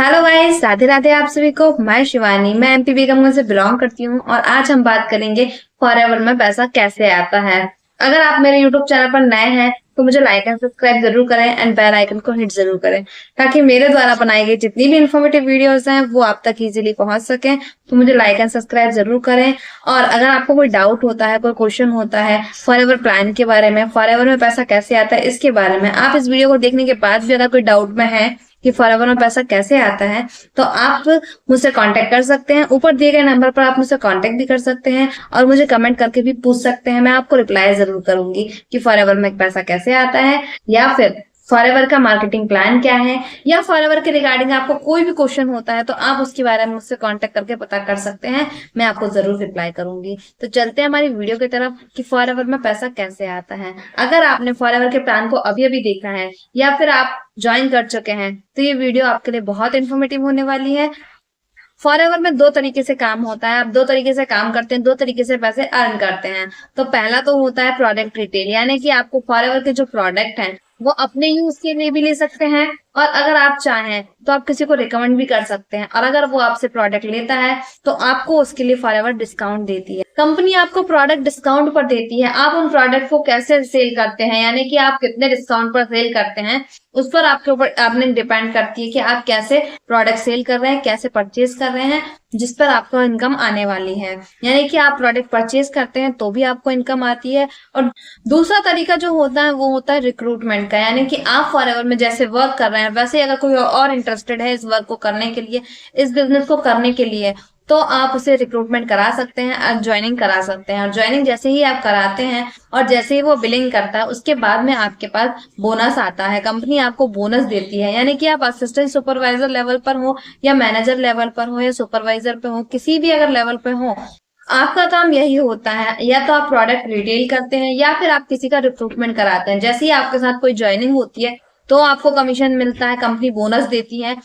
Hello guys, Radhe Radhe आप सभी को। मैं शिवानी, मैं एमपी बेगमगंज से बिलोंग करती हूँ और आज हम बात करेंगे फॉरएवर में पैसा कैसे आता है। अगर आप मेरे यूट्यूब चैनल पर नए हैं तो मुझे लाइक एंड सब्सक्राइब जरूर करें एंड बेल आइकन को हिट जरूर करें ताकि मेरे द्वारा बनाई गई जितनी भी इन्फॉर्मेटिव वीडियोस हैं वो आप तक इजीली पहुंच सके। तो मुझे लाइक एंड सब्सक्राइब जरूर करें। और अगर आपको कोई डाउट होता है, कोई क्वेश्चन होता है फॉरएवर प्लान के बारे में, फॉरएवर में पैसा कैसे आता है इसके बारे में, आप इस वीडियो को देखने के बाद भी अगर कोई डाउट में है कि फॉरएवर में पैसा कैसे आता है तो आप मुझसे कांटेक्ट कर सकते हैं। ऊपर दिए गए नंबर पर आप मुझसे कांटेक्ट भी कर सकते हैं और मुझे कमेंट करके भी पूछ सकते हैं। मैं आपको रिप्लाई जरूर करूंगी कि फॉरएवर में पैसा कैसे आता है, या फिर फॉरएवर का मार्केटिंग प्लान क्या है, या फॉरएवर के रिगार्डिंग आपको कोई भी क्वेश्चन होता है तो आप उसके बारे में मुझसे कांटेक्ट करके पता कर सकते हैं। मैं आपको जरूर रिप्लाई करूंगी। तो चलते हैं हमारी वीडियो की तरफ कि फॉरएवर में पैसा कैसे आता है। अगर आपने फॉरएवर के प्लान को अभी अभी देखा है या फिर आप ज्वाइन कर चुके हैं तो ये वीडियो आपके लिए बहुत इन्फॉर्मेटिव होने वाली है। फॉरएवर में दो तरीके से काम होता है। आप दो तरीके से काम करते हैं, दो तरीके से पैसे अर्न करते हैं। तो पहला तो होता है प्रोडक्ट रिटेल, यानी कि आपको फॉरएवर के जो प्रोडक्ट हैं वो अपने यूज के लिए भी ले सकते हैं और अगर आप चाहें तो आप किसी को रिकमेंड भी कर सकते हैं। और अगर वो आपसे प्रोडक्ट लेता है तो आपको उसके लिए फॉरएवर डिस्काउंट देती है। कंपनी आपको प्रोडक्ट डिस्काउंट पर देती है। आप उन प्रोडक्ट को कैसे सेल करते हैं, यानी कि आप कितने डिस्काउंट पर सेल करते हैं, उस पर आपके ऊपर आपने डिपेंड करती है कि आप कैसे प्रोडक्ट सेल कर रहे हैं, कैसे परचेज कर रहे हैं, जिस पर आपको इनकम आने वाली है। यानी कि आप प्रोडक्ट परचेज करते हैं तो भी आपको इनकम आती है। और दूसरा तरीका जो होता है वो होता है रिक्रूटमेंट का, यानी कि आप फॉरएवर में जैसे वर्क कर रहे हैं वैसे अगर कोई और इंटरेस्टेड है इस वर्क को करने के लिए, इस बिजनेस को करने के लिए, तो आप उसे रिक्रूटमेंट करा सकते हैं और ज्वाइनिंग करा सकते हैं। और ज्वाइनिंग जैसे ही आप कराते हैं और जैसे ही वो बिलिंग करता है उसके बाद में आपके पास बोनस आता है। कंपनी आपको बोनस देती है, यानी कि आप असिस्टेंट सुपरवाइजर लेवल पर हो या मैनेजर लेवल पर हो या सुपरवाइजर पे हो, किसी भी अगर लेवल पे हो, आपका काम यही होता है या तो आप प्रोडक्ट रिटेल करते हैं या फिर आप किसी का रिक्रूटमेंट कराते हैं। जैसे ही आपके साथ कोई ज्वाइनिंग होती है तो आपको कमीशन मिलता है, कंपनी बोनस देती है,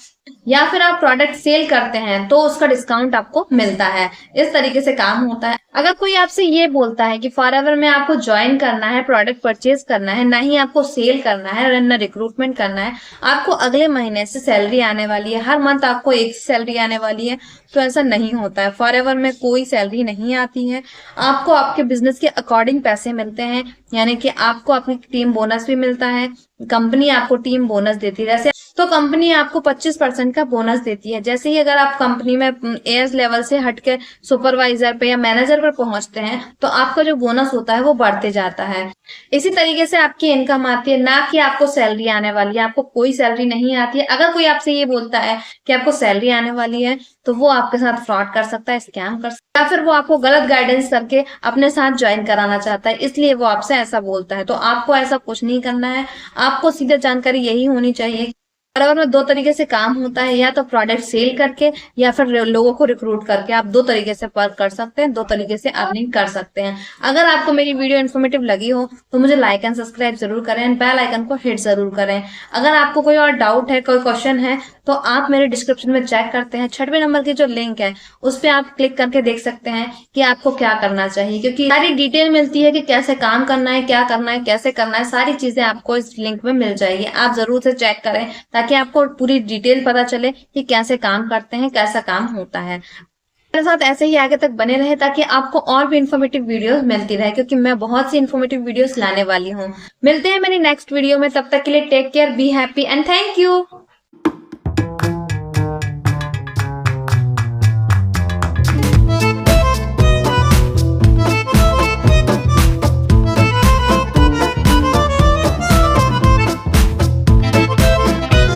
या फिर आप प्रोडक्ट सेल करते हैं तो उसका डिस्काउंट आपको मिलता है। इस तरीके से काम होता है। अगर कोई आपसे ये बोलता है कि फॉरएवर में आपको ज्वाइन करना है, प्रोडक्ट परचेज करना है, ना ही आपको सेल करना है ना रिक्रूटमेंट करना है, आपको अगले महीने से सैलरी आने वाली है, हर मंथ आपको एक सैलरी आने वाली है, तो ऐसा नहीं होता है। फॉरएवर में कोई सैलरी नहीं आती है। आपको आपके बिजनेस के अकॉर्डिंग पैसे मिलते हैं, यानी कि आपको अपनी टीम बोनस भी मिलता है। कंपनी आपको टीम बोनस देती है। जैसे तो कंपनी आपको 25% का बोनस देती है। जैसे ही अगर आप कंपनी में एएस लेवल से हटके सुपरवाइजर पे या मैनेजर पर पहुंचते हैं तो आपका जो बोनस होता है वो बढ़ते जाता है। इसी तरीके से आपकी इनकम आती है, ना कि आपको सैलरी आने वाली है। आपको कोई सैलरी नहीं आती है। अगर कोई आपसे ये बोलता है कि आपको सैलरी आने वाली है तो वो आपके साथ फ्रॉड कर सकता है, स्कैम कर सकता है, या फिर वो आपको गलत गाइडेंस करके अपने साथ ज्वाइन कराना चाहता है, इसलिए वो आपसे ऐसा बोलता है। तो आपको ऐसा कुछ नहीं करना है। आपको सीधे जानकारी यही होनी चाहिए। फॉरएवर में दो तरीके से काम होता है, या तो प्रोडक्ट सेल करके या फिर लोगों को रिक्रूट करके। आप दो तरीके से वर्क कर सकते हैं, दो तरीके से अर्निंग कर सकते हैं। अगर आपको मेरी वीडियो इन्फॉर्मेटिव लगी हो तो मुझे लाइक एंड सब्सक्राइब जरूर करें एंड बेल आइकन को हिट जरूर करें। अगर आपको कोई और डाउट है, कोई क्वेश्चन है तो आप मेरे डिस्क्रिप्शन में चेक करते हैं, 6वें नंबर की जो लिंक है उस पर आप क्लिक करके देख सकते हैं कि आपको क्या करना चाहिए, क्योंकि सारी डिटेल मिलती है कि कैसे काम करना है, क्या करना है, कैसे करना है। सारी चीजें आपको इस लिंक में मिल जाएगी। आप जरूर से चेक करें ताकि आपको पूरी डिटेल पता चले कि कैसे काम करते हैं, कैसा काम होता है। मेरे साथ ऐसे ही आगे तक बने रहे ताकि आपको और भी इन्फॉर्मेटिव वीडियोस मिलती रहे, क्योंकि मैं बहुत सी इन्फॉर्मेटिव वीडियोस लाने वाली हूँ। मिलते हैं मेरी नेक्स्ट वीडियो में, तब तक के लिए take care, be happy and thank you.